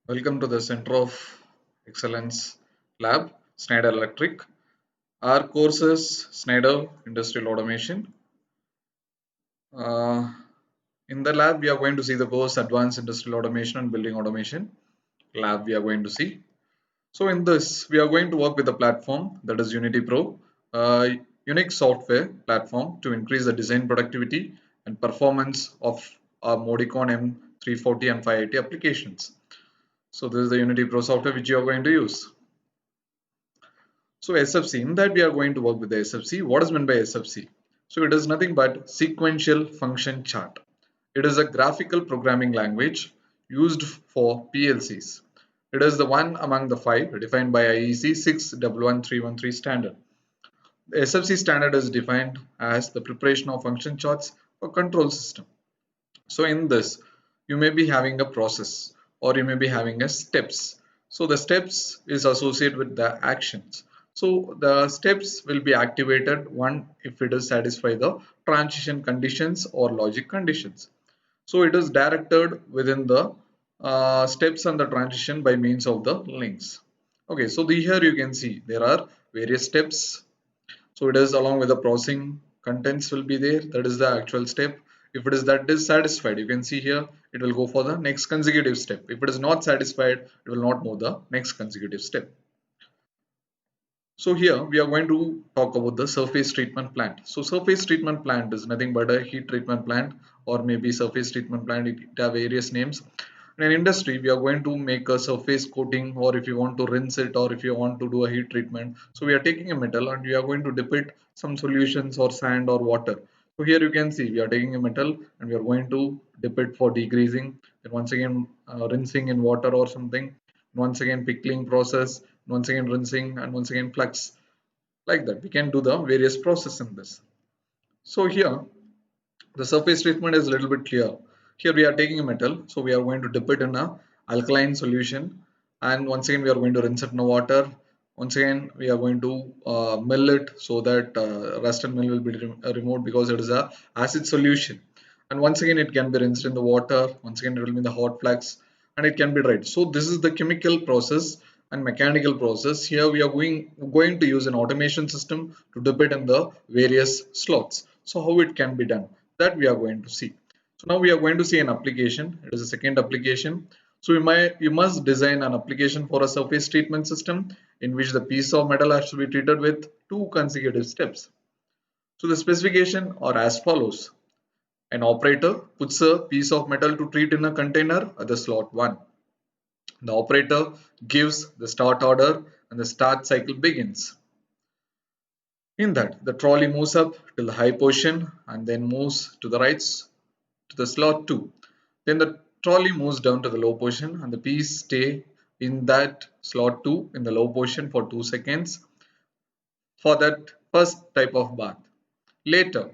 Welcome to the Center of Excellence Lab, Schneider Electric. Our course is Schneider Industrial Automation. Uh, in the lab, we are going to see the course Advanced Industrial Automation and Building Automation. Lab, we are going to see. So, in this, we are going to work with a platform that is Unity Pro, a unique software platform to increase the design productivity and performance of our Modicon M340 and 580 applications. So, this is the Unity Pro software which you are going to use. So SFC, in that we are going to work with the SFC. What is meant by SFC? So it is nothing but sequential function chart. It is a graphical programming language used for PLCs. It is the one among the five defined by IEC 61113 standard. The SFC standard is defined as the preparation of function charts for control system. So in this, you may be having a process or you may be having a steps. So the steps is associated with the actions. So the steps will be activated one if it is satisfy the transition conditions or logic conditions. So it is directed within the steps and the transition by means of the links. Okay, so here you can see there are various steps. So it is along with the processing contents will be there. That is the actual step. If it is that is satisfied, you can see here it will go for the next consecutive step. If it is not satisfied, it will not move the next consecutive step. So here we are going to talk about the surface treatment plant. So surface treatment plant is nothing but a heat treatment plant or maybe surface treatment plant. It have various names. In industry, we are going to make a surface coating, or if you want to rinse it, or if you want to do a heat treatment. So we are taking a metal and we are going to dip it some solutions or sand or water. So here you can see we are taking a metal and we are going to dip it for degreasing. Then once again rinsing in water or something. Once again pickling process. Once again rinsing and once again flux. Like that, we can do the various process in this. So here the surface treatment is a little bit clear. Here we are taking a metal, so we are going to dip it in a alkaline solution, and once again we are going to rinse it in the water. Once again we are going to mill it so that rust and mill will be removed because it is a acid solution. And once again it can be rinsed in the water. Once again it will be in the hot flux, and it can be dried. So this is the chemical process and mechanical process. Here we are going to use an automation system to dip it in the various slots. So how it can be done, that we are going to see. So now we are going to see an application. It is a second application. So you must design an application for a surface treatment system in which the piece of metal has to be treated with two consecutive steps. So the specification are as follows. An operator puts a piece of metal to treat in a container at the slot 1. The operator gives the start order and the start cycle begins. In that, the trolley moves up till the high position and then moves to the right to the slot 2. Then the trolley moves down to the low position and the piece stay in that slot 2 in the low position for 2 seconds for that first type of bath. Later,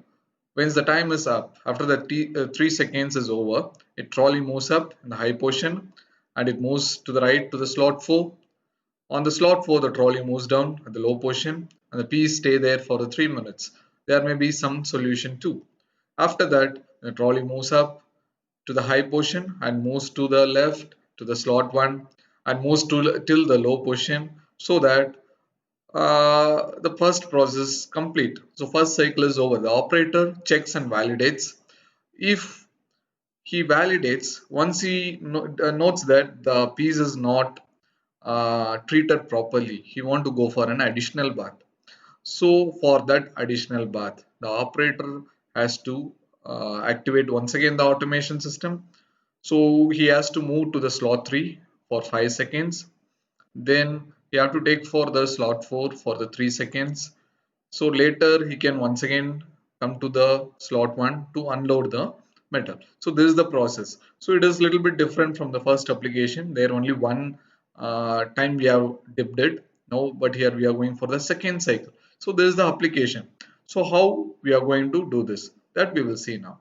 once the time is up, after the 3 seconds is over, a trolley moves up in the high position and it moves to the right to the slot 4. On the slot 4, the trolley moves down at the low position and the piece stay there for the 3 minutes. There may be some solution too. After that, the trolley moves up to the high position and moves to the left to the slot 1 and moves till the low position so that the first process complete. So first cycle is over. The operator checks and validates. If he validates, once he notes that the piece is not treated properly, he want to go for an additional bath. So for that additional bath, the operator has to activate once again the automation system. So he has to move to the slot 3 for 5 seconds. Then he have to take for the slot 4 for the 3 seconds. So later he can once again come to the slot 1 to unload the metal. So this is the process. So it is a little bit different from the first application. There only one time we have dipped it. Now, but here we are going for the second cycle. So this is the application. So how we are going to do this, that we will see now.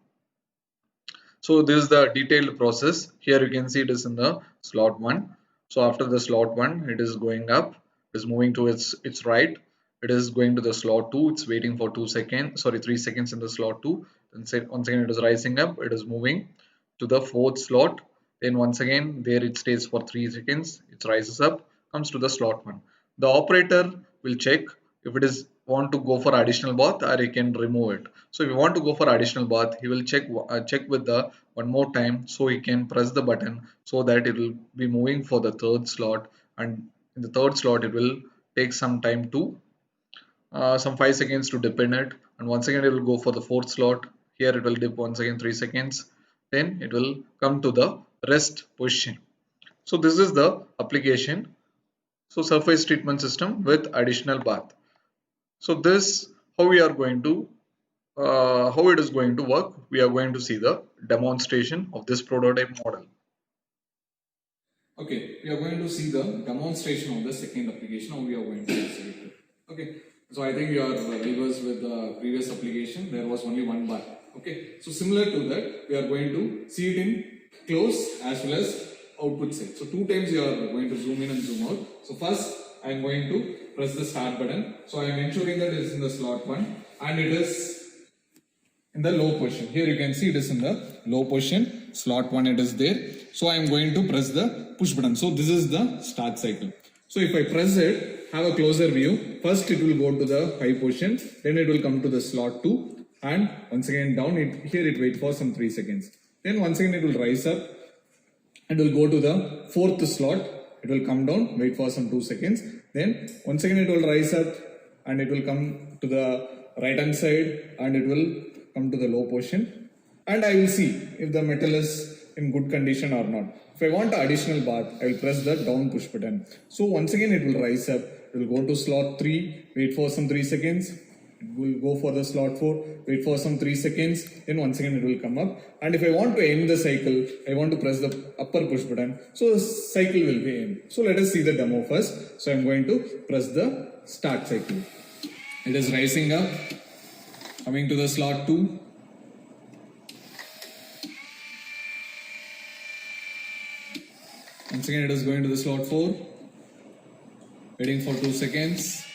So this is the detailed process. Here you can see it is in the slot 1. So after the slot 1, it is going up, it is moving to its right. It is going to the slot 2. It's waiting for 2 seconds, sorry, 3 seconds in the slot 2. Then once again it is rising up. It is moving to the fourth slot. Then once again there it stays for 3 seconds, it rises up, comes to the slot 1. The operator will check if it is want to go for additional bath or he can remove it. So if you want to go for additional bath, he will check with the one more time, so he can press the button so that it will be moving for the third slot, and in the third slot it will take some time to some 5 seconds to dip in it, and once again it will go for the fourth slot. Here it will dip once again 3 seconds, then it will come to the rest position. So this is the application. So surface treatment system with additional bath. So this how we are going to how it is going to work. We are going to see the demonstration of this prototype model. Okay, we are going to see the demonstration of the second application, how we are going to see it. Okay, so I think you are well-versed with the previous application, there was only one bar. Okay, so similar to that, we are going to see it in close as well as output side. So 2 times you are going to zoom in and zoom out. So first, I am going to press the start button. So I am ensuring that it is in the slot 1 and it is in the low position. Here you can see it is in the low position, slot 1 it is there. So I am going to press the push button. So this is the start cycle. So if I press it, have a closer view. First it will go to the high position, then it will come to the slot 2 and once again down. Here it wait for some 3 seconds. Then once again it will rise up. It will go to the fourth slot. It will come down, wait for some 2 seconds. Then once again it will rise up and it will come to the right hand side and it will come to the low position, and I will see if the metal is in good condition or not. If I want additional bath, I will press the down push button. So once again it will rise up, it will go to slot 3, wait for some 3 seconds, it will go for the slot 4, wait for some 3 seconds, then once again it will come up. And if I want to end the cycle, I want to press the upper push button, so the cycle will be end. So let us see the demo first. So I am going to press the start cycle. It is rising up, coming to the slot 2. Once again it is going to the slot 4. Waiting for 2 seconds.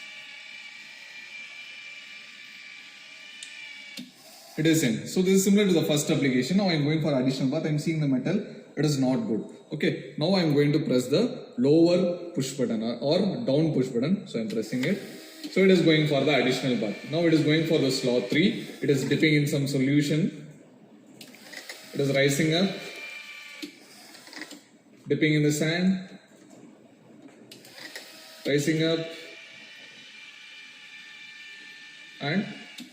It is in. So this is similar to the first application. Now I am going for additional bath. I am seeing the metal. It is not good. Okay. Now I am going to press the lower push button or down push button. So I am pressing it. So it is going for the additional bath. Now it is going for the slot 3. It is dipping in some solution. It is rising up, dipping in the sand, rising up, and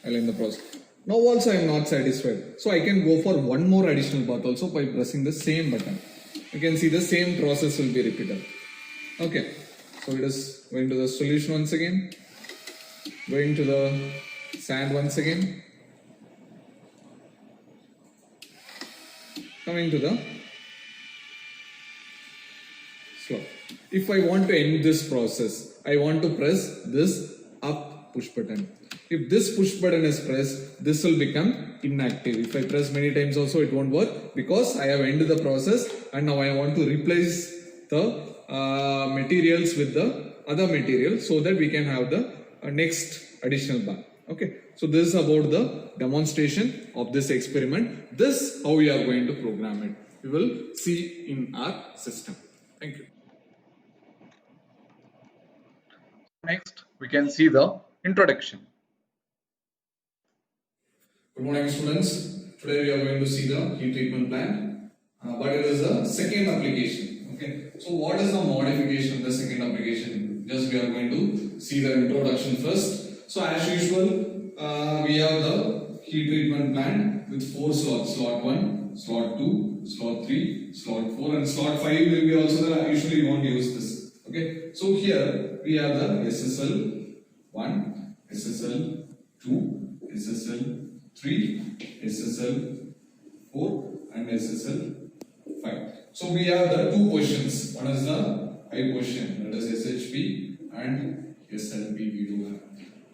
I'll end the process. Now also I am not satisfied. So I can go for one more additional bath also by pressing the same button. You can see the same process will be repeated. Okay. So it is going to the solution once again. Going to the sand once again, coming to the slot. If I want to end this process, I want to press this up push button. If this push button is pressed, this will become inactive. If I press many times also, it won't work because I have ended the process and now I want to replace the materials with the other material so that we can have the next additional bar. Okay, so this is about the demonstration of this experiment. This how we are going to program it. We will see in our system. Thank you. Next, we can see the introduction. Good morning, students. Today we are going to see the heat treatment plant, but it is the second application. Okay, so what is the modification of the second application? Just we are going to see the introduction first. So as usual, we have the heat treatment plant with 4 slots: slot 1, slot 2, slot 3, slot 4, and slot 5 will be also there. Usually we won't use this. Okay, so here we have the SSL 1, SSL 2, SSL 3, SSL 4, and SSL 5. So we have the 2 positions. One is the high position, that is SHP, and SLP we do have.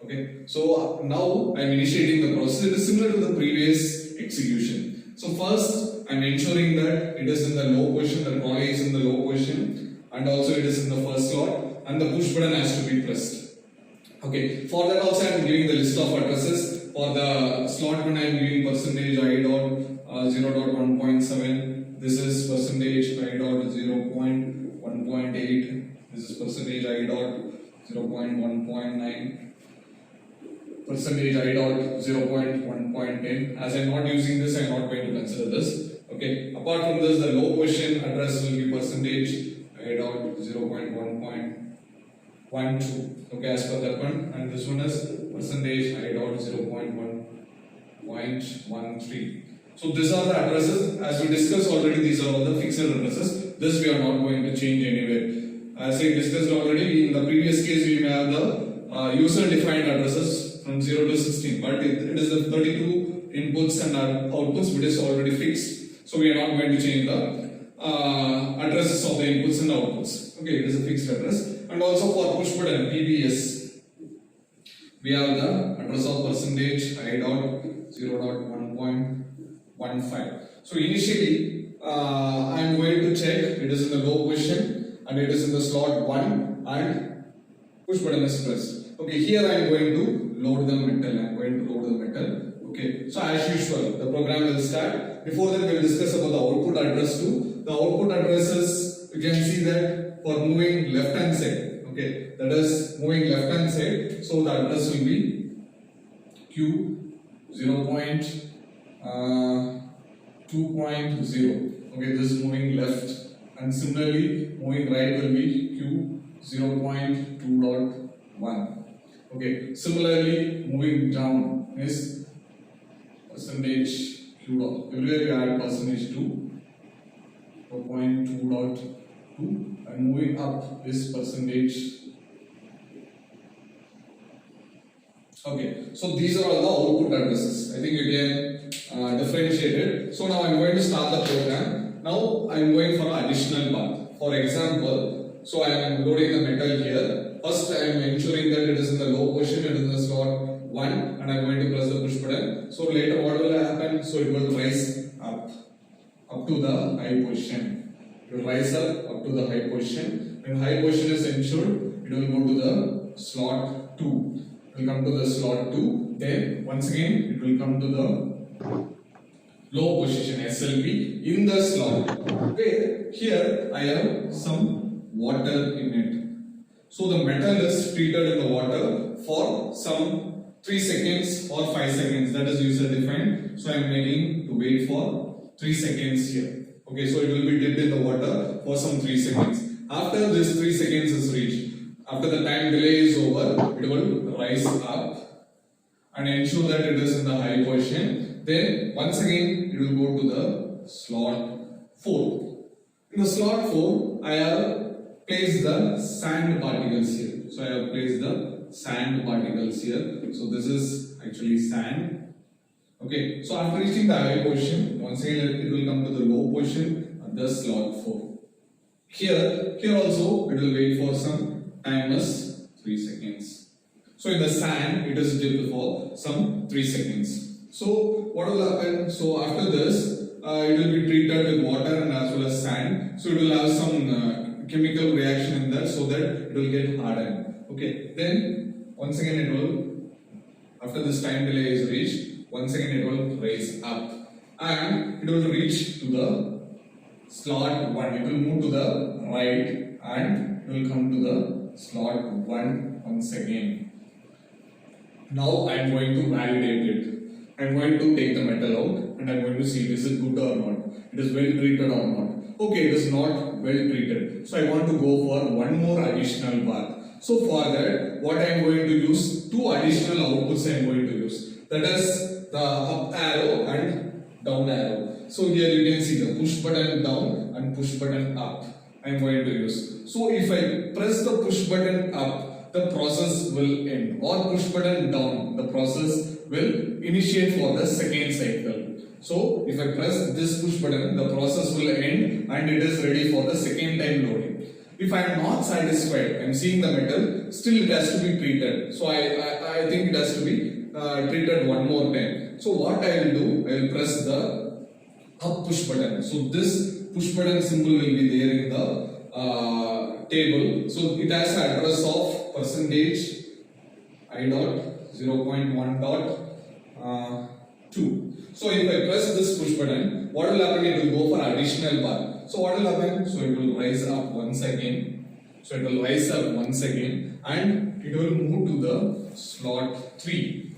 Okay, so now I am initiating the process. It is similar to the previous execution. So first I am ensuring that it is in the low position, the trolley is in the low position, and also it is in the first slot, and the push button has to be pressed. Okay, for that also I am giving the list of addresses. For the slot 1 I am giving percentage I dot 0.1.7, This is percentage I dot 0.1.8. This is percentage I dot 0.1.9. Percentage I dot 0.1.10. As I'm not using this, I'm not going to consider this. Okay. Apart from this, the low position address will be percentage I dot 0.1.12. Okay, as per that one, and this one is percentage I dot 0.1.13. So these are the addresses. As we discussed already, these are all the fixed addresses. This we are not going to change anywhere. As I discussed already, in the previous case we may have the user-defined addresses from 0 to 16, but it is the 32 inputs and outputs which is already fixed. So we are not going to change the addresses of the inputs and outputs. Okay, it is a fixed address. And also for push button PBS, we have the address of percentage I dot 0.1.15. So initially, I am going to check it is in the low position and it is in the slot 1 and push button is pressed. Okay, here I am going to load the metal. Okay, so as usual, the program will start. Before that, we will discuss about the output address too. The output addresses, you can see that for moving left hand side. Okay, that is moving left hand side. So the address will be Q 0.2.0. Okay, this is moving left, and similarly moving right will be Q 0.2.1. Okay, similarly moving down is percentage Q dot. Everywhere you add percentage 2, 0.2.2, and moving up is percentage. Okay, so these are all the output addresses. I think you can differentiate it. So now I'm going to start the program. Now I'm going for an additional path. For example, so I am loading the metal here. First I am ensuring that it is in the low position, it is in the slot 1, and I am going to press the push button. So later what will happen? So it will rise up to the high position. It will rise up to the high position. When high position is ensured, it will go to the slot 2. It will come to the slot 2. Then once again it will come to the low position SLP in the slot. Okay, here I have some water in it. So the metal is treated in the water for some 3 seconds or 5 seconds. That is user defined. So I am making to wait for 3 seconds here. Okay, so it will be dipped in the water for some 3 seconds. After this 3 seconds is reached, after the time delay is over, it will rise up and ensure that it is in the high position. Then once again it will go to the slot 4. In the slot 4, I have placed the sand particles here. So I have placed the sand particles here. So this is actually sand. Okay, so after reaching the high position, once again it will come to the low position at the slot 4. Here also it will wait for some time as 3 seconds. So in the sand it is dipped for some 3 seconds. So what will happen? So after this it will be treated with water and as well as sand. So it will have some chemical reaction in that so that it will get hardened. Okay, then once again it will, after this time delay is reached, once again it will rise up and it will reach to the slot 1. It will move to the right and it will come to the slot 1 once again. Now I am going to validate it. I am going to take the metal out and I am going to see is it good or not. It is well treated or not. Okay, it is not well treated. So I want to go for one more additional path. So for that, what I am going to use, 2 additional outputs I am going to use. That is the up arrow and down arrow. So here you can see the push button down and push button up. I am going to use. So if I press the push button up, the process will end. Or push button down, the process will initiate for the second cycle. So if I press this push button, the process will end and it is ready for the second time loading. If I am not satisfied, I am seeing the metal, still it has to be treated. So I think it has to be treated one more time. So what I will do, I will press the up push button. So this push button symbol will be there in the table. So it has an address of percentage I dot 0.1.2. So if I press this push button, what will happen? It will go for additional bath. So what will happen? So it will rise up once again. So it will rise up once again and it will move to the slot 3.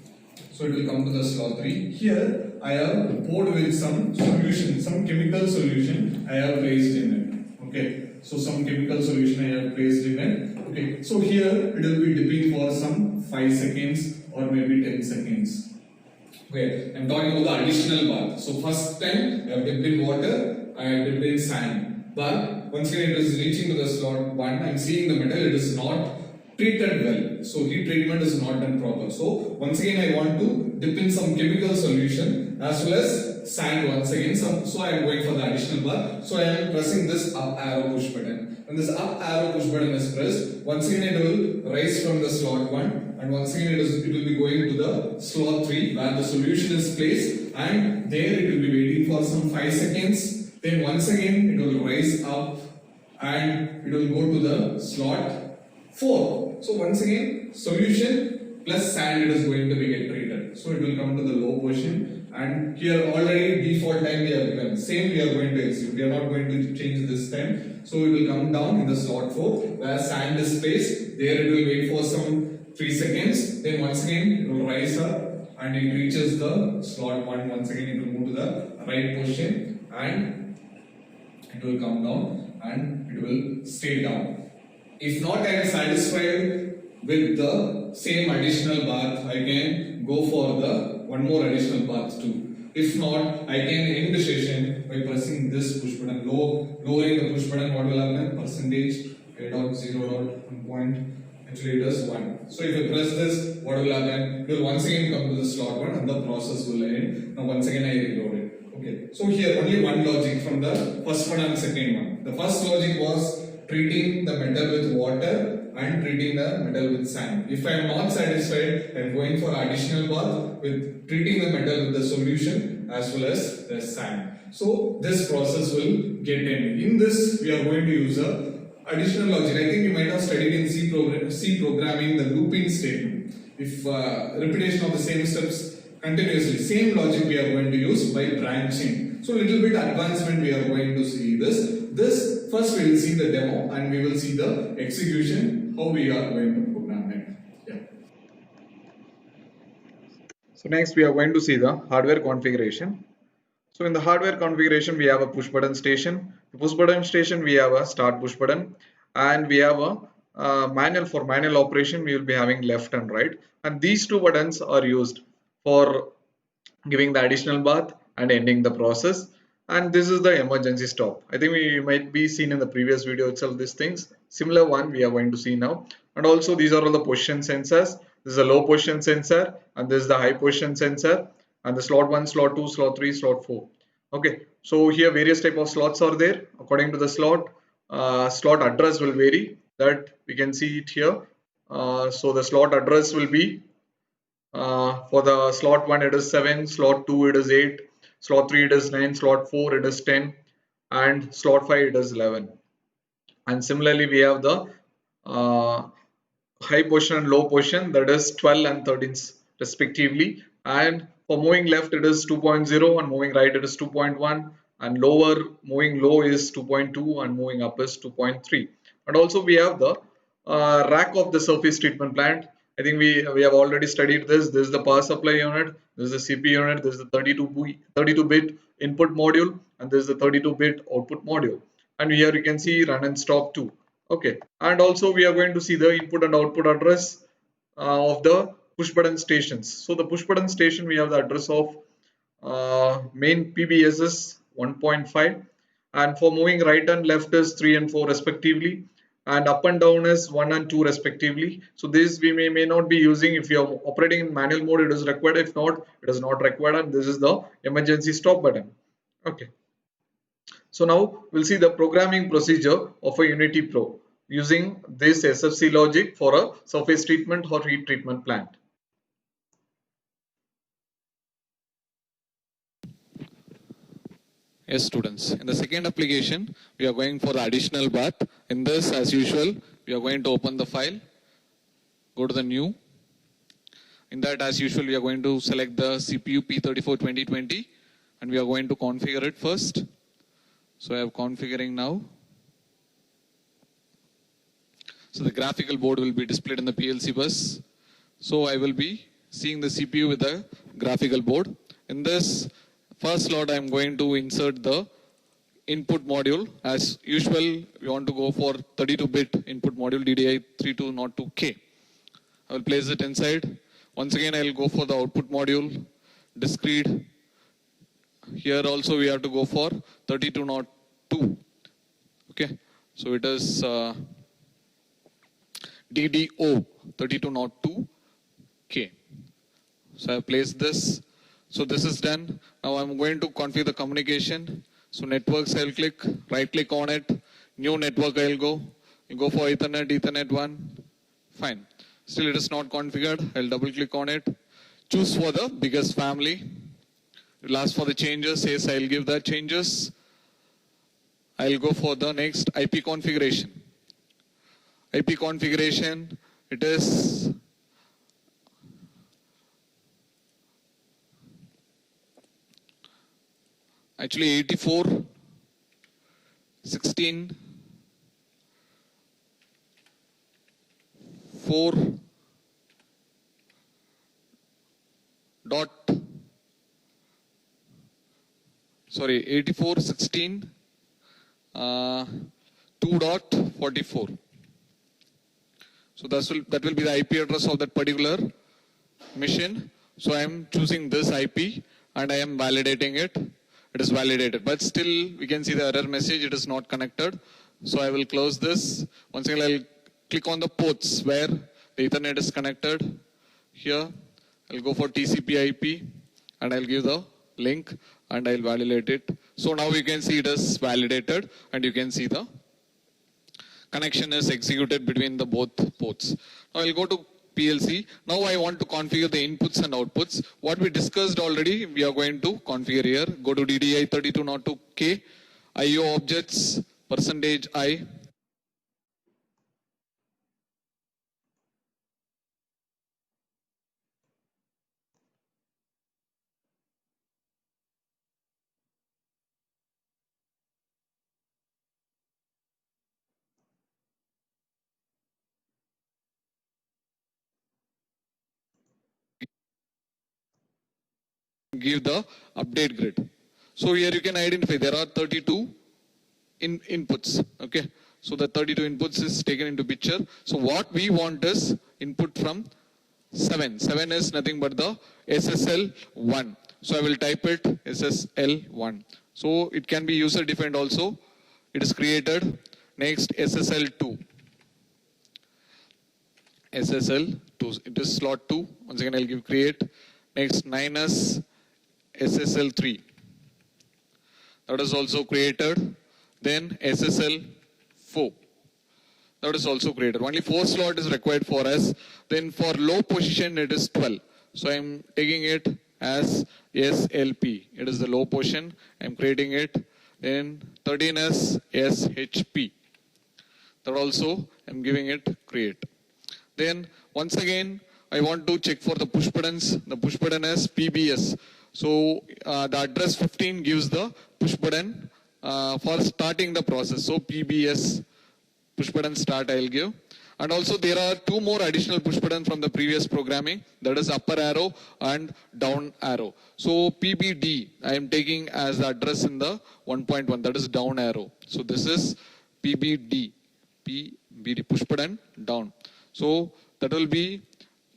So it will come to the slot 3. Here I have poured with some solution, some chemical solution I have placed in it. Okay. So some chemical solution I have placed in it. Okay. So here it will be dipping for some 5 seconds or maybe 10 seconds. Okay. I am talking about the additional bath. So first time I have dipped in water, I have dipped in sand. But once again it is reaching to the slot 1. I am seeing the metal, it is not treated well. So heat treatment is not done proper. So once again I want to dip in some chemical solution as well as sand once again. So I am going for the additional bar. So I am pressing this up arrow push button. When this up arrow push button is pressed, once again it will rise from the slot 1 and once again it will be going to the slot 3 where the solution is placed and there it will be waiting for some 5 seconds. Then once again it will rise up and it will go to the slot 4. So once again solution plus sand it is going to be get treated. So it will come to the low position and here already default time we have given. Same we are going to execute. We are not going to change this time. So it will come down in the slot 4 where sand is placed. There it will wait for some 3 seconds. Then once again it will rise up and it reaches the slot 1. Once again it will move to the right position and it will come down and it will stay down. If not I am satisfied with the same additional bath, I can go for the one more additional bath too. If not, I can end the session by pressing this push button. Lowering the push button, what will happen? Percentage A.0.1 point. Actually it is 1. So if I press this, what will happen? It will once again come to the slot 1 and the process will end. Now once again I reload it. Okay. So here only one logic from the first one and second one. The first logic was treating the metal with water and treating the metal with sand. If I am not satisfied, I am going for additional bath with treating the metal with the solution as well as the sand. So this process will get ended. In this, we are going to use a additional logic. I think you might have studied in C programming the looping statement. If repetition of the same steps continuously, same logic we are going to use by branching. So little bit advancement we are going to see this. First we will see the demo and we will see the execution, how we are going to program it. Yeah. So next we are going to see the hardware configuration. So in the hardware configuration we have a push button station. The push button station we have a start push button and we have a manual. For manual operation we will be having left and right, and these two buttons are used for giving the additional bath and ending the process. And this is the emergency stop. I think we might be seen in the previous video itself these things. Similar one we are going to see now. And also these are all the position sensors. This is a low position sensor and this is the high position sensor, and the slot 1, slot 2, slot 3, slot 4. Okay, so here various type of slots are there. According to the slot, slot address will vary, that we can see it here. So the slot address will be for the slot 1 it is 7, slot 2 it is 8, slot 3 it is 9, slot 4 it is 10, and slot 5 it is 11. And similarly we have the high position and low position, that is 12 and 13 respectively. And for moving left it is 2.0 and moving right it is 2.1, and lower moving low is 2.2 and moving up is 2.3. And also we have the rack of the surface treatment plant. I think we have already studied this. This is the power supply unit, this is the CPU unit, this is the 32-bit input module, and this is the 32-bit output module. And here you can see run and stop too. Okay, and also we are going to see the input and output address of the push button stations. So the push button station we have the address of main PBSS 1.5, and for moving right and left is 3 and 4 respectively, and up and down is 1 and 2 respectively. So this we may not be using. If you are operating in manual mode it is required, if not it is not required. And this is the emergency stop button. Okay, so now we'll see the programming procedure of a Unity Pro using this SFC logic for a surface treatment or heat treatment plant. Yes, students. In the second application, we are going for the additional bath. In this, as usual, we are going to open the file, go to the new. In that, as usual, we are going to select the CPU P34 2020 and we are going to configure it first. So I am configuring now. So the graphical board will be displayed in the PLC bus. So I will be seeing the CPU with the graphical board. In this first slot, I am going to insert the input module. As usual, we want to go for 32-bit input module DDI3202K. I will place it inside. Once again, I will go for the output module, discrete. Here also we have to go for 3202. Okay, so it is DDO 3202K. So I have placed this. So this is done. Now I'm going to configure the communication. So networks, I'll click, right click on it. New network I'll go. You go for Ethernet, Ethernet 1. Fine. Still it is not configured. I'll double click on it. Choose for the biggest family. It will ask for the changes. Yes, I'll give that changes. I'll go for the next IP configuration. IP configuration, it is actually 84.16 4 dot 84.16 2.44. So that will be the IP address of that particular machine. So I am choosing this IP and I am validating it. It is validated, but still we can see the error message. It is not connected. So I will close this. Once again, I'll click on the ports where the Ethernet is connected. Here, I'll go for TCP IP and I'll give the link and I'll validate it. So now you can see it is validated and you can see the connection is executed between the both ports. Now I'll go to PLC. Now I want to configure the inputs and outputs. What we discussed already, we are going to configure here. Go to DDI3202K, IO objects, %I. Give the update grid. So here you can identify there are 32 inputs. Okay, so the 32 inputs is taken into picture. So what we want is input from 7. 7 is nothing but the SSL1. So I will type it SSL1. So it can be user defined also. It is created. Next SSL2. SSL2. It is slot 2. Once again I'll give create. Next 9S SSL3. That is also created. Then SSL4. That is also created. Only 4 slot is required for us. Then for low position it is 12. So I am taking it as SLP. It is the low position. I am creating it. Then 13S SHP. That also I am giving it create. Then once again I want to check for the push buttons. The push button is PBS. So the address 15 gives the push button for starting the process. So PBS push button start I'll give. And also there are 2 more additional push buttons from the previous programming. That is upper arrow and down arrow. So PBD I am taking as the address in the 1.1. That is down arrow. So this is PBD. PBD push button down. So that will be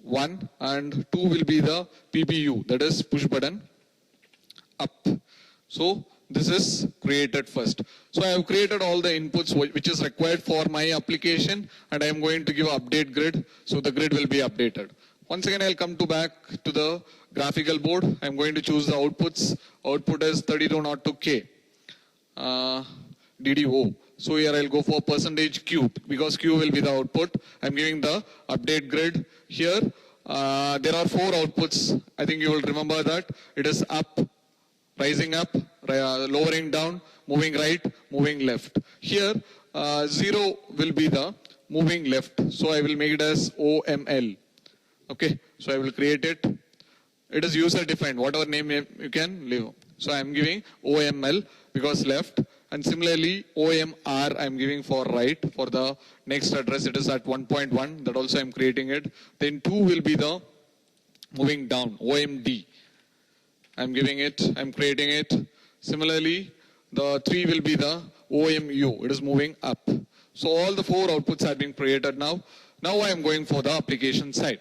1 and 2 will be the PBU, that is push button up. So this is created first. So I have created all the inputs which is required for my application and I am going to give update grid. So the grid will be updated. Once again I'll come back to the graphical board. I'm going to choose the outputs. Output is 3202K. DDO. So here I'll go for %Q because Q will be the output. I'm giving the update grid. Here there are 4 outputs. I think you will remember that. It is up, rising up, lowering down, moving right, moving left. Here 0 will be the moving left. So I will make it as OML. Okay. So I will create it. It is user defined. Whatever name you can leave. So I'm giving OML because left, and similarly OMR I'm giving for right. For the next address it is at 1.1, that also I'm creating it. Then 2 will be the moving down, OMD. I'm giving it, I'm creating it. Similarly, the 3 will be the OMU, it is moving up. So all the 4 outputs are being created now. Now I am going for the application side.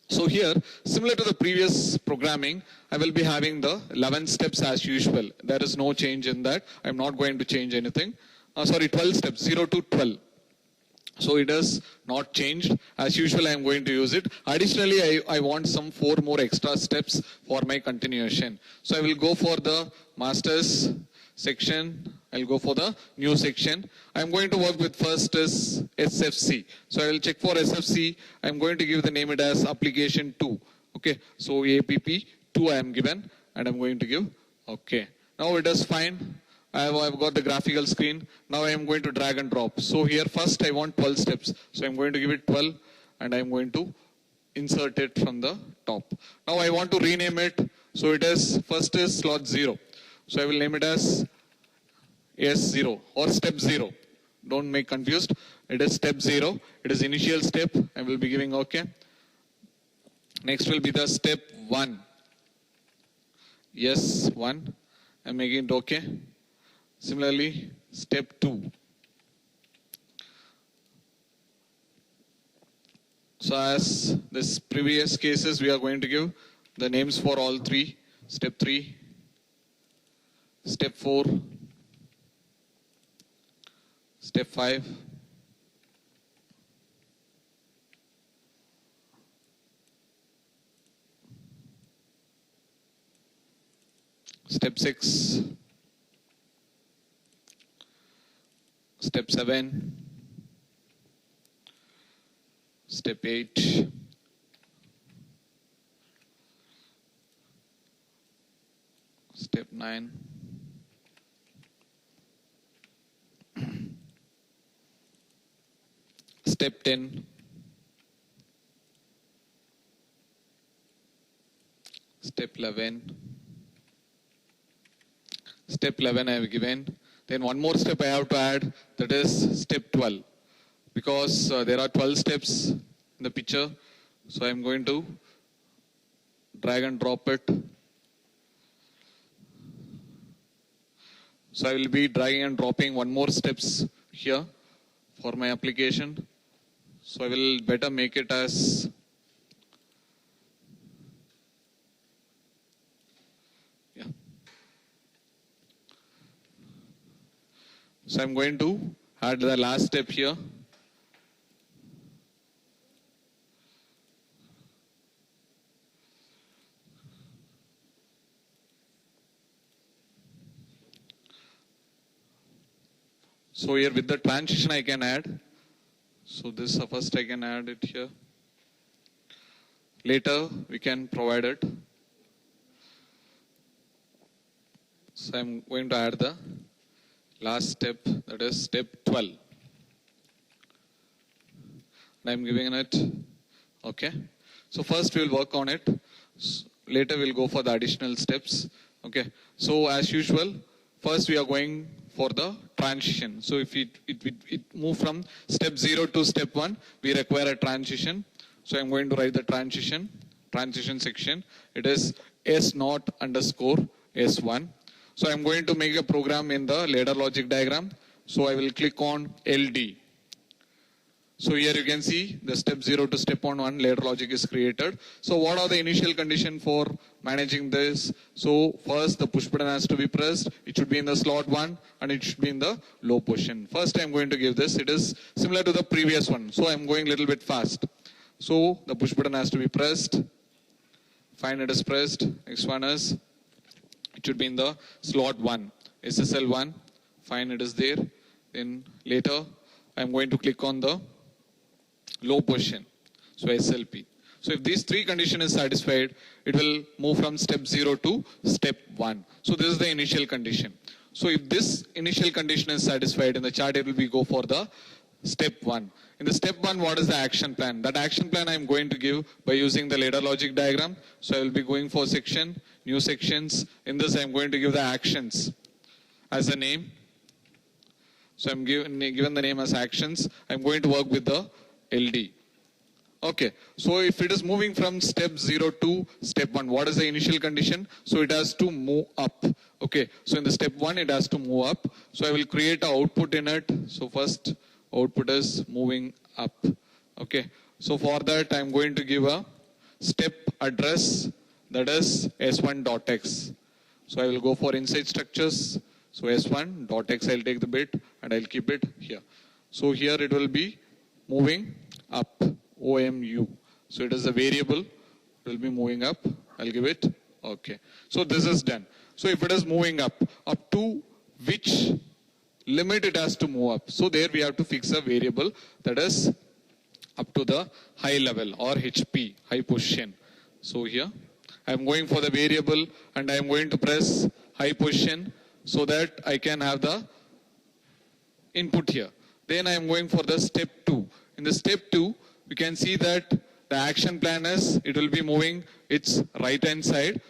So here, similar to the previous programming, I will be having the 11 steps as usual. There is no change in that. I'm not going to change anything. 12 steps, 0 to 12. So it is not changed. As usual, I am going to use it. Additionally, I want some 4 more extra steps for my continuation. So I will go for the masters section. I'll go for the new section. I'm going to work with first is SFC. So I will check for SFC. I'm going to give the name it as application 2. Okay. So APP2 I am given, and I'm going to give okay. Now it is fine. I've got the graphical screen. Now I am going to drag and drop. So here first I want 12 steps. So I'm going to give it 12, and I'm going to insert it from the top. Now I want to rename it. So it is first is slot 0. So I will name it as S0 or step 0. Don't make confused. It is step 0. It is initial step. I will be giving OK. Next will be the step 1. Yes, 1. I'm making it OK. Similarly, step 2. So as this previous cases, we are going to give the names for all 3. Step 3, step 4, step 5, step 6, step 7, step 8, step 9, step 10, step 11, step 11 I have given. Then one more step I have to add, that is step 12. Because there are 12 steps in the picture, so I am going to drag and drop it. So I will be dragging and dropping one more steps here for my application. So I will better make it as So I'm going to add the last step here. So here with the transition I can add. So this first I can add it here. Later we can provide it. So I'm going to add the last step, that is step 12. And I'm giving it okay. So first we'll work on it. Later we'll go for the additional steps. Okay. So as usual, first we are going for the transition. So if it move from step 0 to step 1, we require a transition. So I'm going to write the transition section. It is S0 underscore S1. So I'm going to make a program in the ladder logic diagram. So I will click on LD. So here you can see the step 0 to step 1 ladder logic is created. So what are the initial condition for managing this? So first the push button has to be pressed. It should be in the slot 1 and it should be in the low position. First I'm going to give this. It is similar to the previous one. So I'm going a little bit fast. So the push button has to be pressed. Fine, it is pressed. Next one is, it should be in the slot 1. SSL 1. Fine, it is there. Then later I'm going to click on the low position. So SLP. So if these 3 conditions is satisfied, it will move from step 0 to step 1. So this is the initial condition. So if this initial condition is satisfied in the chart, it will be go for the step 1. In the step 1, what is the action plan? That action plan I am going to give by using the ladder logic diagram. So I will be going for section. new sections. In this, I'm going to give the actions as a name. So I'm given the name as actions. I'm going to work with the LD. Okay, so if it is moving from step 0 to step 1, what is the initial condition? So it has to move up. Okay, so in the step 1, it has to move up. So I will create an output in it. So first output is moving up. Okay, so for that, I'm going to give a step address, that is s1.x. So I will go for inside structures. So s1.x, I'll take the bit and I'll keep it here. So here it will be moving up, OMU. So it is a variable, it will be moving up. I'll give it, okay. So this is done. So if it is moving up to which limit it has to move up. So there we have to fix a variable, that is up to the high level or HP, high position. So here I'm going for the variable and I'm going to press high position so that I can have the input here. Then I'm going for the step 2. In the step 2, we can see that the action plan is, it will be moving its right hand side.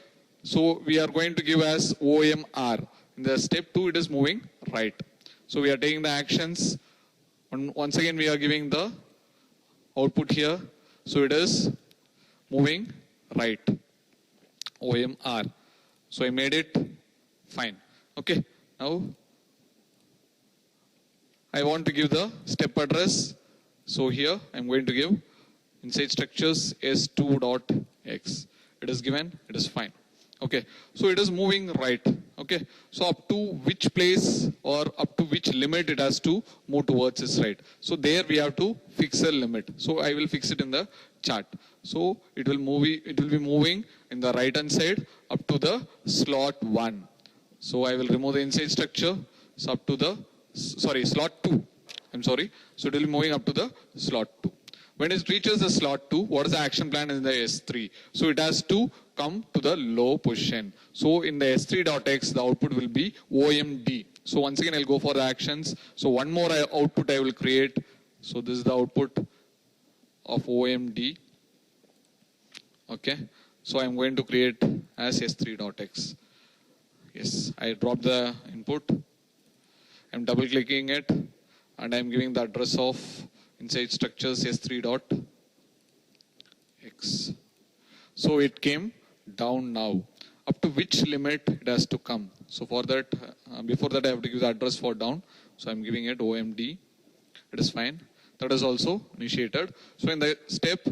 So we are going to give as OMR. In the step 2, it is moving right. So we are taking the actions. Once again, we are giving the output here. So it is moving right, OMR. So I made it fine. Okay, now I want to give the step address. So here I'm going to give inside structures s2.x. It is given, it is fine. Okay, so it is moving right. Okay, so up to which place or up to which limit it has to move towards its right. So there we have to fix a limit. So I will fix it in the chart. So it will be moving in the right hand side up to the slot 1. So I will remove the inside structure. So up to the, slot 2. So it will be moving up to the slot 2. When it reaches the slot 2, what is the action plan in the S3? So it has to come to the low position. So in the S3.x, the output will be OMD. So once again, I'll go for the actions. So one more output I will create. So this is the output of OMD. Okay. So I'm going to create as S3.x. Yes, I dropped the input. I'm double clicking it and I'm giving the address of inside structures S3.x. So it came down now. Up to which limit it has to come. So for that, before that I have to give the address for down. So I'm giving it OMD. It is fine. That is also initiated. So in the step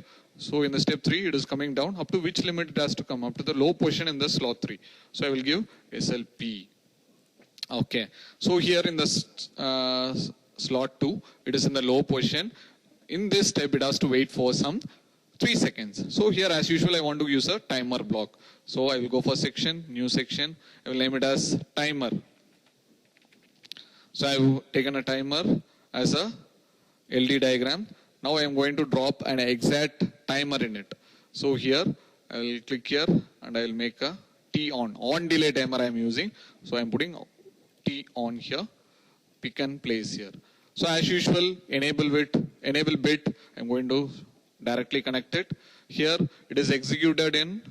3, it is coming down. Up to which limit it has to come? Up to the low position in the slot 3. So I will give SLP. Okay. So here in the slot 2, it is in the low position. In this step, it has to wait for some 3 seconds. So here, as usual, I want to use a timer block. So I will go for section, new section. I will name it as timer. So I have taken a timer as a LD diagram. Now I am going to drop an exact timer in it. So here, I will click here and I will make a T on. On delay timer I am using. So I am putting T on here. Pick and place here. So as usual, enable bit, I'm going to directly connect it. Here it is executed in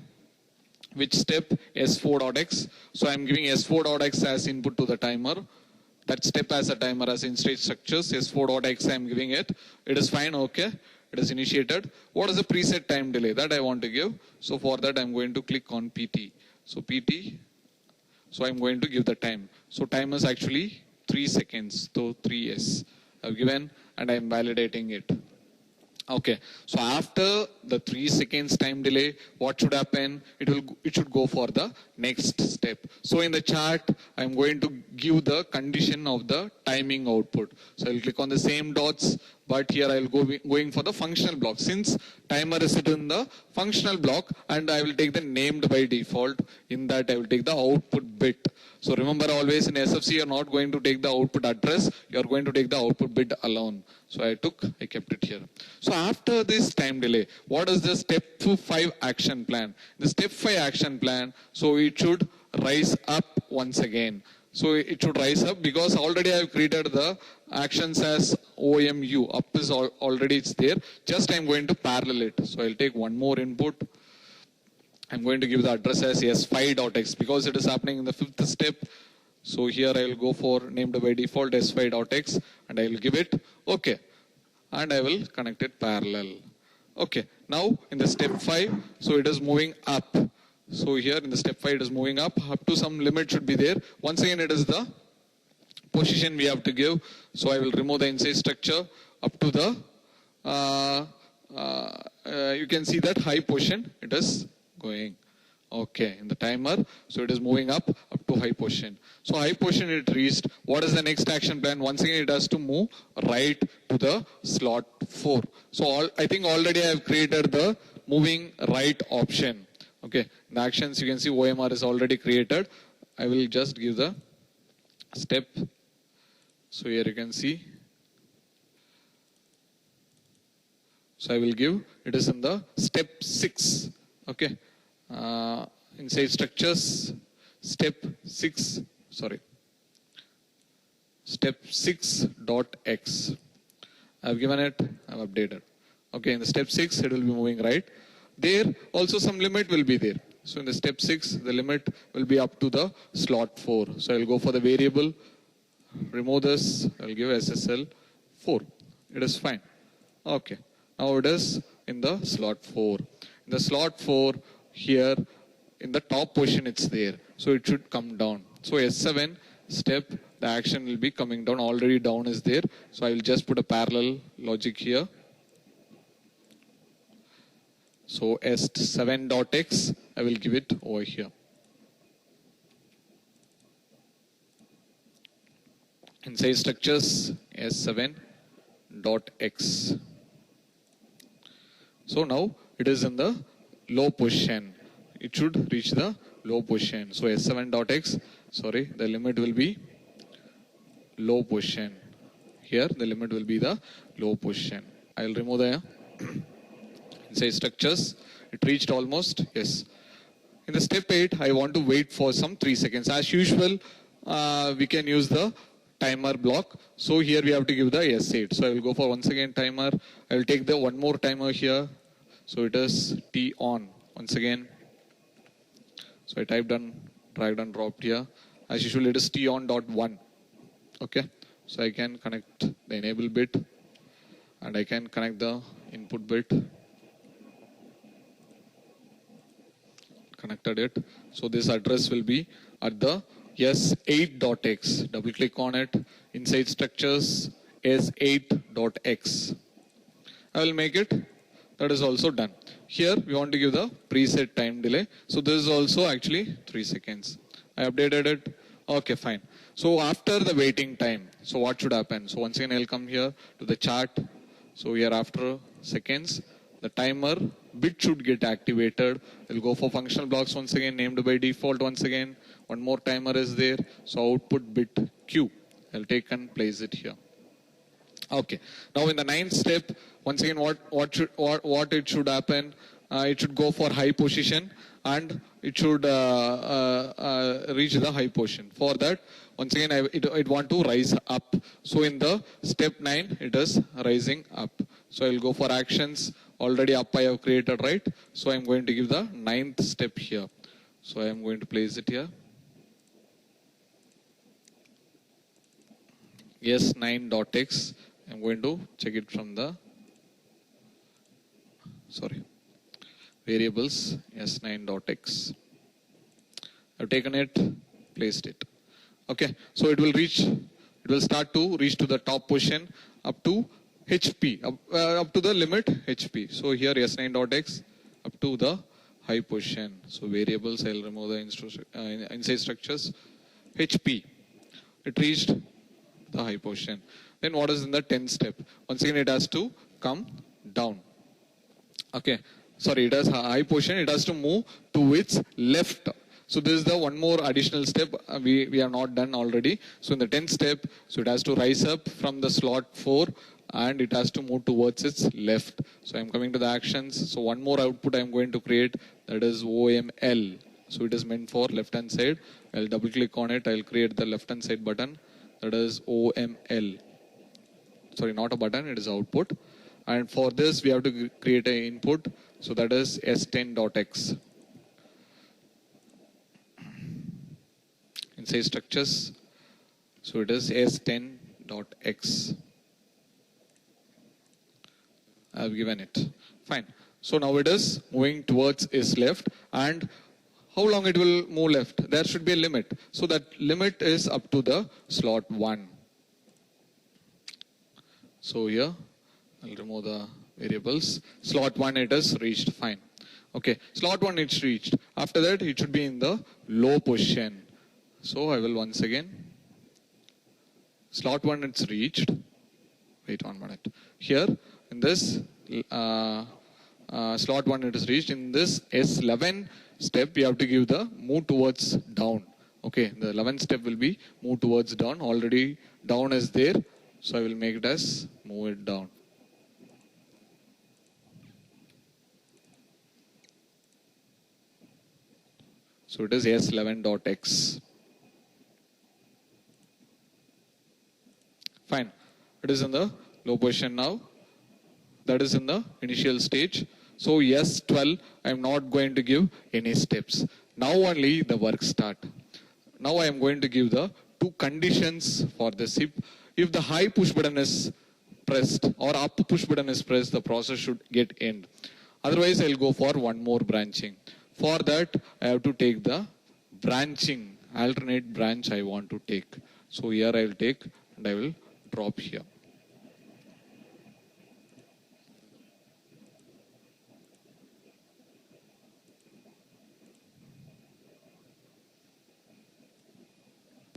which step? S4.x. So I'm giving S4.x as input to the timer. That step as a timer as inside structures. S4.x I'm giving it. It is fine, okay. It is initiated. What is the preset time delay that I want to give? So for that I'm going to click on PT. So PT. So I'm going to give the time. So time is actually 3 seconds. So 3s. I've given and I'm validating it. Okay, so after the 3 seconds time delay, what should happen? It should go for the next step. So in the chart, I'm going to give the condition of the timing output. So I'll click on the same dots, but here I'll going for the functional block. Since timer is in the functional block, and I will take the named by default. In that I will take the output bit. So remember, always in SFC, you're not going to take the output address. You're going to take the output bit alone. So I kept it here. So after this time delay, what is the step 5 action plan? The step 5 action plan, so it should rise up once again. So it should rise up because already I have created the actions as OMU. Up is already it's there. Just I'm going to parallel it. So I'll take one more input. I'm going to give the address as s5.x because it is happening in the fifth step. So here I will go for named by default s5.x and I will give it OK. And I will connect it parallel. Okay, now in the step 5, so it is moving up. So here in the step 5 it is moving up to some limit should be there. Once again it is the position we have to give. So I will remove the inside structure up to the, you can see that high position it is going. Okay, in the timer, so it is moving up to high position. So high position it reached. What is the next action plan? Once again, it has to move right to the slot 4. So I think already I have created the moving right option. Okay, in the actions you can see OMR is already created. I will just give the step. So here you can see. So I will give, it is in the step 6. Okay. Inside structures, step 6 dot x. I have given it, I have updated. Okay, in the step 6 it will be moving right. There also some limit will be there. So in the step 6 the limit will be up to the slot 4. So I will go for the variable, remove this, I will give SSL 4. It is fine. Okay, now it is in the slot 4. In the slot 4, here in the top position it's there, so it should come down. So S7 step, the action will be coming down. Already down is there, so I will just put a parallel logic here. So S7.x, I will give it over here. Inside structures, S7.x. So now it is in the low position. It should reach the low position. So S7.x, the limit will be low position. Here the limit will be the low position. I will remove the inside structures. It reached almost, yes. In the step 8, I want to wait for some 3 seconds. As usual, we can use the timer block. So here we have to give the S8. So I will go for once again timer. I will take the one more timer here. So it is T on. Once again. So I typed on, dragged and dropped here. As usual, it is T on dot 1. Okay. So I can connect the enable bit and I can connect the input bit. Connected it. So this address will be at the S8.x. Double click on it. Inside structures S8.x. I will make it. That is also done. Here we want to give the preset time delay. So this is also actually 3 seconds. I updated it. Okay, fine. So after the waiting time, so what should happen? So once again I'll come here to the chart. So here after seconds, the timer bit should get activated. We'll go for functional blocks once again, named by default once again. One more timer is there. So output bit Q. I'll take and place it here. Okay. Now in the 9th step, once again, what it should happen? It should go for high position and it should reach the high position. For that, once again, it want to rise up. So in the step 9, it is rising up. So I will go for actions. Already up I have created, right? So I am going to give the 9th step here. So I am going to place it here. Yes, 9.x. I'm going to check it from the variables s9.x. I've taken it, placed it. Okay, so it will start to reach to the top position up to HP, up to the limit HP. So here s9.x up to the high position. So variables, I'll remove the inside structures. HP, it reached the high position. Then what is in the 10th step? Once again, it has to come down. Okay, it has high position. It has to move to its left. So this is the one more additional step we have not done already. So in the 10th step, so it has to rise up from the slot 4 and it has to move towards its left. So I'm coming to the actions. So one more output I'm going to create, that is OML. So it is meant for left hand side. I'll double click on it. I'll create the left hand side button. That is OML. Sorry, not a button, it is output. And for this, we have to create an input. So that is S10.x. inside structures. So it is s10.x. I have given it. Fine. So now it is moving towards is left, and how long it will move left? There should be a limit. So that limit is up to the slot 1. So here I'll remove the variables. Slot 1 it is reached. Fine. Okay. Slot 1 it's reached. After that it should be in the low position. So I will once again. Slot 1 it's reached. Wait 1 minute. Here in this slot 1 it is reached. In this S11 step you have to give the move towards down. Okay, the 11th step will be move towards down. Already down is there, so I will make it as move it down. So it is S11.x. Fine. It is in the low position now. That is in the initial stage. So S12, I am not going to give any steps. Now only the work start. Now I am going to give the two conditions for this. If the high push button is pressed or up push button is pressed, the process should get end. Otherwise, I will go for one more branching. For that, I have to take the branching, alternate branch I want to take. So here I will take and I will drop here.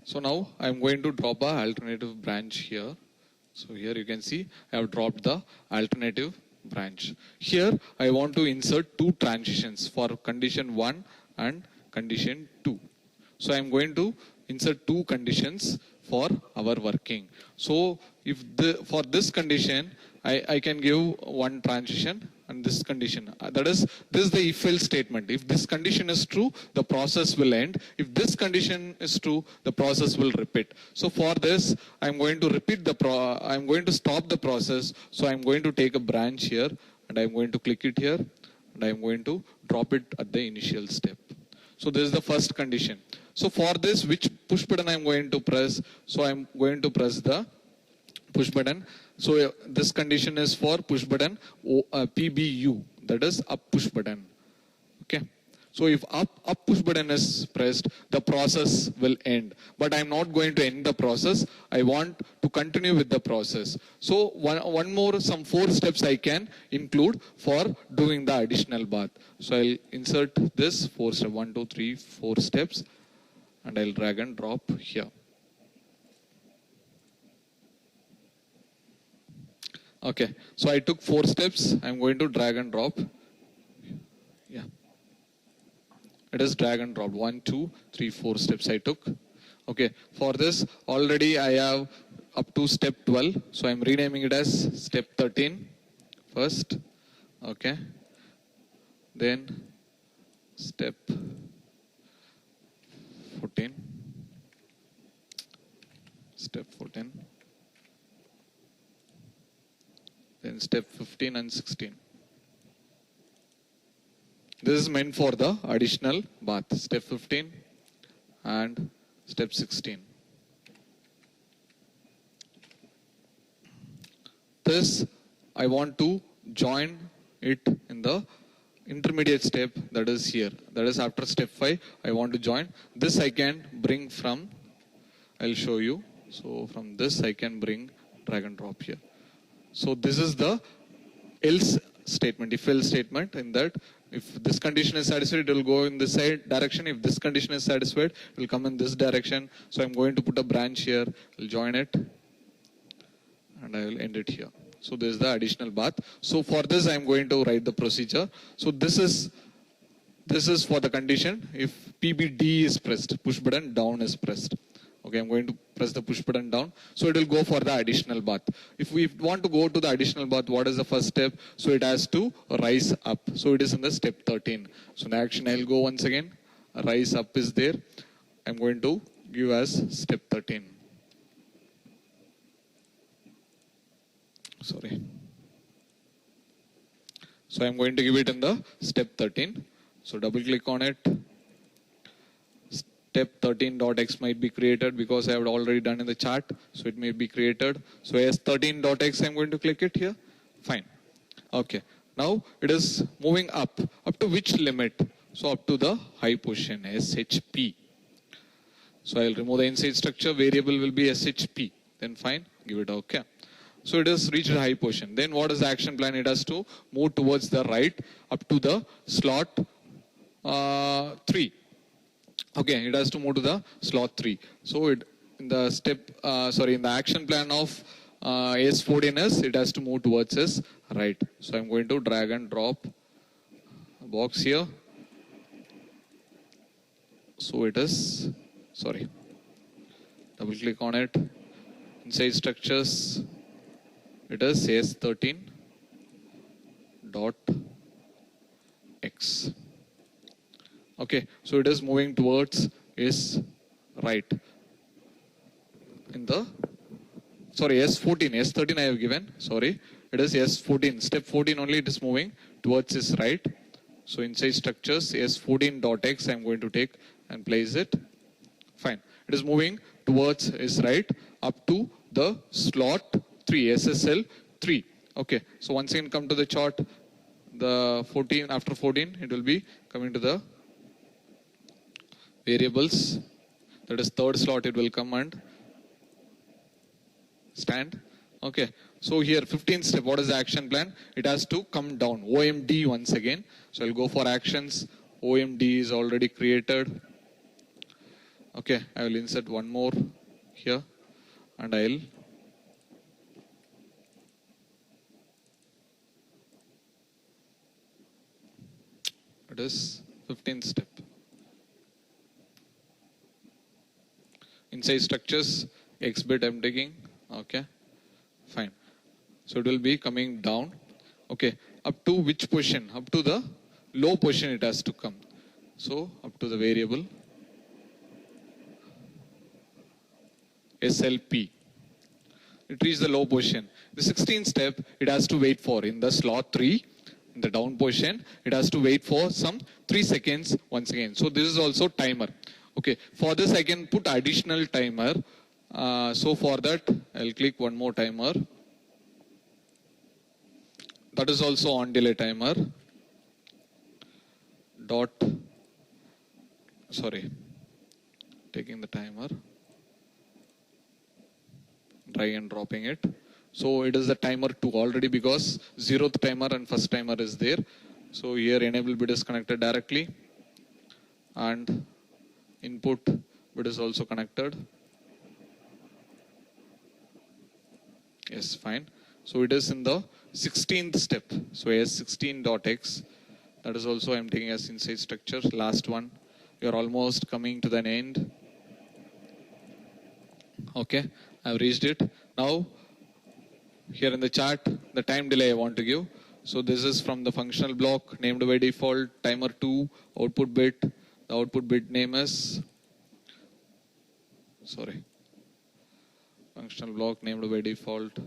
So now I am going to drop a alternative branch here. So here you can see I have dropped the alternative branch. Here I want to insert two transitions for condition 1 and condition 2. So I am going to insert two conditions for our working. So if for this condition I can give one transition and this condition. This is the if else statement. If this condition is true, the process will end. If this condition is true, the process will repeat. So for this, I'm going to I'm going to stop the process. So I'm going to take a branch here and I'm going to click it here and I'm going to drop it at the initial step. So this is the first condition. So for this, which push button I'm going to press? So I'm going to press the push button. So this condition is for push button PBU, that is up push button. Okay. So if up push button is pressed, the process will end. But I'm not going to end the process. I want to continue with the process. So one more, some 4 steps I can include for doing the additional bath. So I'll insert this 4 steps, 1, 2, 3, 4 steps, and I'll drag and drop here. Okay, so I took 4 steps. I'm going to drag and drop. Yeah. It is drag and drop. 1, 2, 3, 4 steps I took. Okay, for this, already I have up to step 12. So I'm renaming it as step 13 first. Okay. Then step 14. Step 14. Then step 15 and 16. This is meant for the additional bath. Step 15 and step 16. This I want to join it in the intermediate step, that is here. That is after step 5 I want to join. This I can bring from, I'll show you. So from this I can bring drag and drop here. So this is the else statement, if else statement, in that if this condition is satisfied, it will go in this side direction. If this condition is satisfied, it will come in this direction. So I'm going to put a branch here, I'll join it, and I will end it here. So this is the additional bath. So for this I'm going to write the procedure. So this is for the condition if PBD is pressed, push button down is pressed. Okay, I'm going to press the push button down. So it will go for the additional bath. If we want to go to the additional bath, what is the first step? So it has to rise up. So it is in the step 13. So in action, I'll go once again. Rise up is there. I'm going to give as step 13. Sorry. So I'm going to give it in the step 13. So double click on it. step 13.x might be created because I have already done in the chart. So it may be created. So as 13.x, I'm going to click it here. Fine. Okay. Now it is moving up. Up to which limit? So up to the high position, SHP. So I'll remove the inside structure. Variable will be SHP. Then fine. Give it OK. So it has reached a high position. Then what is the action plan? It has to move towards the right up to the slot 3. Okay, it has to move to the slot 3. So it in the step, in the action plan of S14S, it has to move towards its right. So I'm going to drag and drop a box here. So it is, double click on it. Inside structures, it is S13.x. Okay, so it is moving towards is right. In the, S14, S13 I have given, it is S14, step 14 only it is moving towards is right. So inside structures, S14.x I am going to take and place it. Fine, it is moving towards is right up to the slot 3, SSL 3. Okay, so once again come to the chart, the 14, after 14, it will be coming to the variables, that is third slot it will come and stand. Okay, so here 15th step, what is the action plan? It has to come down, OMD once again. So I'll go for actions, OMD is already created. Okay, I will insert one more here and I'll it is 15th step. Inside structures, X bit I'm taking. Okay, fine. So it will be coming down. Okay, up to which position? Up to the low position it has to come. So up to the variable SLP. It reaches the low position. The 16th step, it has to wait for in the slot 3, in the down position, it has to wait for some 3 seconds once again. So this is also timer. Okay, for this I can put additional timer. So for that, I'll click one more timer. That is also on delay timer. Taking the timer. Drag and dropping it. So it is the timer 2 already because 0th timer and first timer is there. So here enable bit is connected directly. And input bit is also connected. Yes, fine. So it is in the 16th step. So S16.x. That is also I am taking as inside structure. Last one. We are almost coming to the end. Okay, I have reached it. Now, here in the chart, the time delay I want to give. So this is from the functional block named by default timer 2 output bit. The output bit name is functional block named by default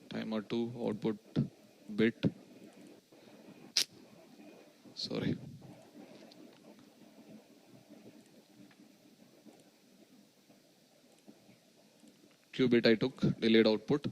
timer 2 output bit. Q bit I took, delayed output.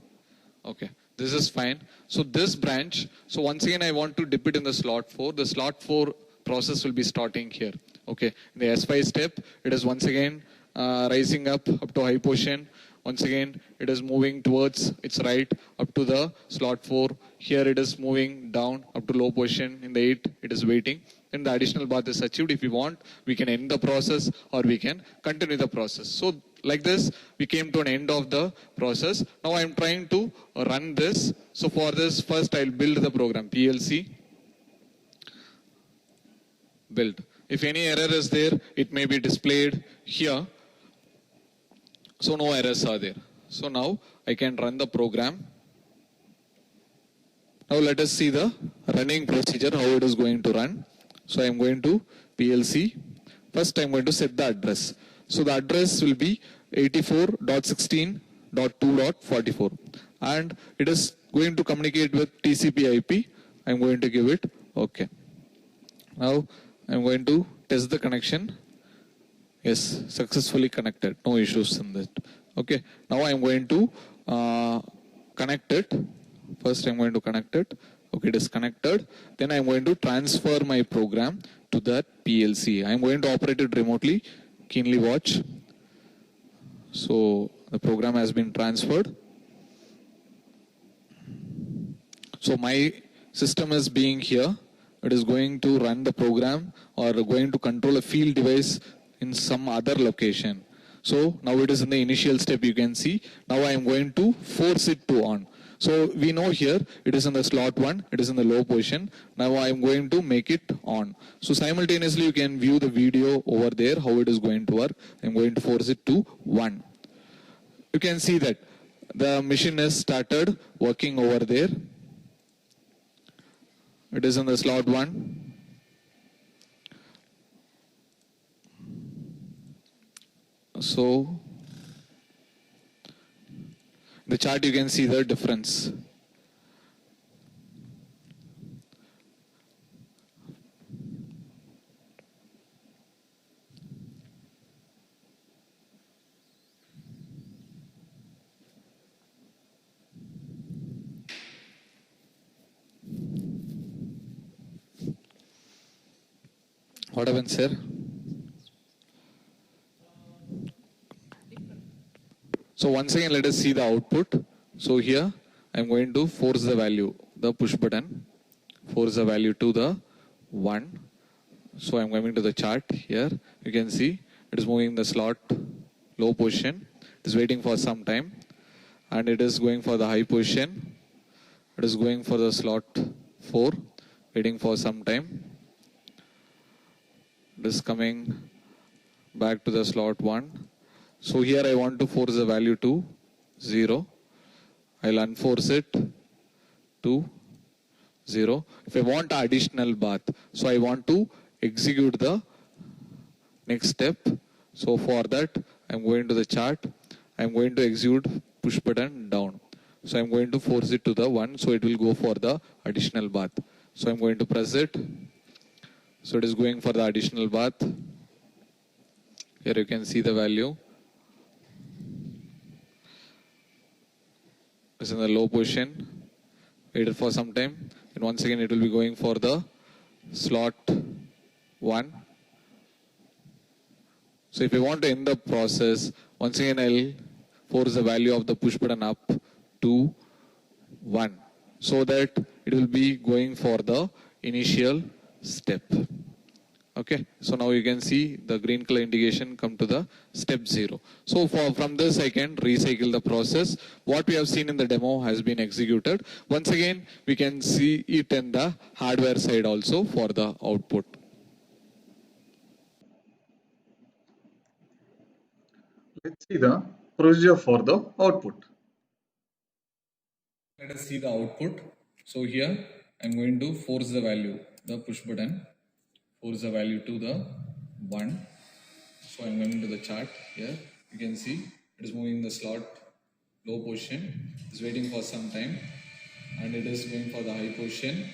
Okay, this is fine. So this branch, so once again I want to dip it in the slot 4. The slot 4 process will be starting here. Okay, in the S5 step, it is once again rising up to high position. Once again, it is moving towards its right up to the slot 4. Here it is moving down up to low position. In the 8, it is waiting. Then the additional path is achieved. If we want, we can end the process or we can continue the process. So like this, we came to an end of the process. Now I am trying to run this. So for this, first I'll build the program. PLC build. If any error is there, it may be displayed here. So no errors are there. So now I can run the program. Now let us see the running procedure, how it is going to run. So I am going to PLC. First I am going to set the address. So the address will be 84.16.2.44 and it is going to communicate with TCP IP. I am going to give it OK. Now I am going to test the connection. Yes, successfully connected. No issues in that. Okay. Now I'm going to connect it. First, I'm going to connect it. Okay, it is connected. Then I'm going to transfer my program to that PLC. I'm going to operate it remotely. Keenly watch. So the program has been transferred. So my system is being here. It is going to run the program or going to control a field device in some other location. So now it is in the initial step, you can see. Now I am going to force it to on. So we know here it is in the slot 1, it is in the low position. Now I am going to make it on. So simultaneously you can view the video over there how it is going to work. I am going to force it to 1. You can see that the machine has started working over there. It is in the slot 1. So the chart you can see the difference. What happened, sir? So once again, let us see the output. So here, I'm going to force the value, the push button, force the value to the 1. So I'm going to the chart here. You can see it is moving the slot low position. It is waiting for some time. And it is going for the high position. It is going for the slot 4, waiting for some time. It is coming back to the slot 1. So here I want to force the value to 0. I'll unforce it to 0. If I want additional bath, so I want to execute the next step. So for that, I'm going to the chart. I'm going to execute push button down. So I'm going to force it to the 1. So it will go for the additional bath. So I'm going to press it. So it is going for the additional bath. Here you can see the value. It's in the low position. Wait for some time. And once again it will be going for the slot 1. So if you want to end the process, once again I'll force the value of the push button up to 1. So that it will be going for the initial step. Okay, so now you can see the green color indication come to the step 0. So from this I can recycle the process. What we have seen in the demo has been executed. Once again, we can see it in the hardware side also for the output. Let's see the procedure for the output. Let us see the output. So here I'm going to force the value, the push button, force the value to the 1. So I'm going to the chart here. You can see it is moving the slot low position. It's waiting for some time, and it is going for the high position.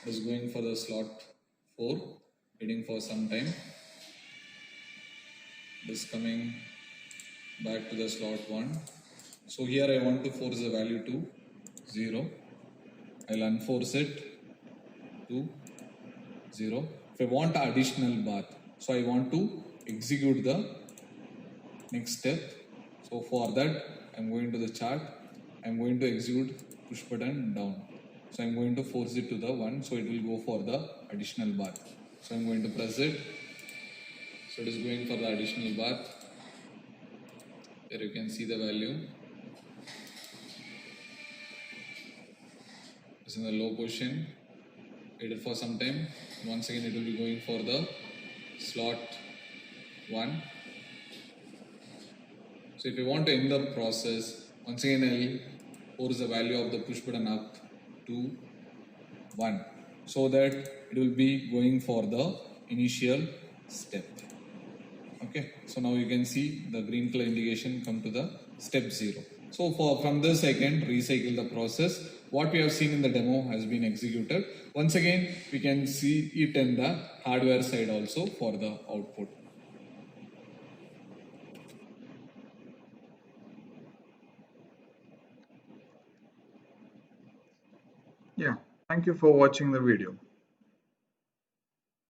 It is going for the slot 4, waiting for some time. It is coming back to the slot 1. So here I want to force the value to 0. I'll unforce it to 0. If I want additional bath, so I want to execute the next step. So for that, I'm going to the chart. I'm going to execute push button down. So I'm going to force it to the 1. So it will go for the additional bath. So I'm going to press it. So it is going for the additional bath. Here you can see the value. It's in the low position. Waited for some time. Once again, it will be going for the slot 1. So if you want to end the process, once again I'll force the value of the push button up to 1, so that it will be going for the initial step. Okay, so now you can see the green color indication come to the step 0. So from this I can recycle the process. What we have seen in the demo has been executed. Once again, we can see it in the hardware side also for the output. Yeah, thank you for watching the video.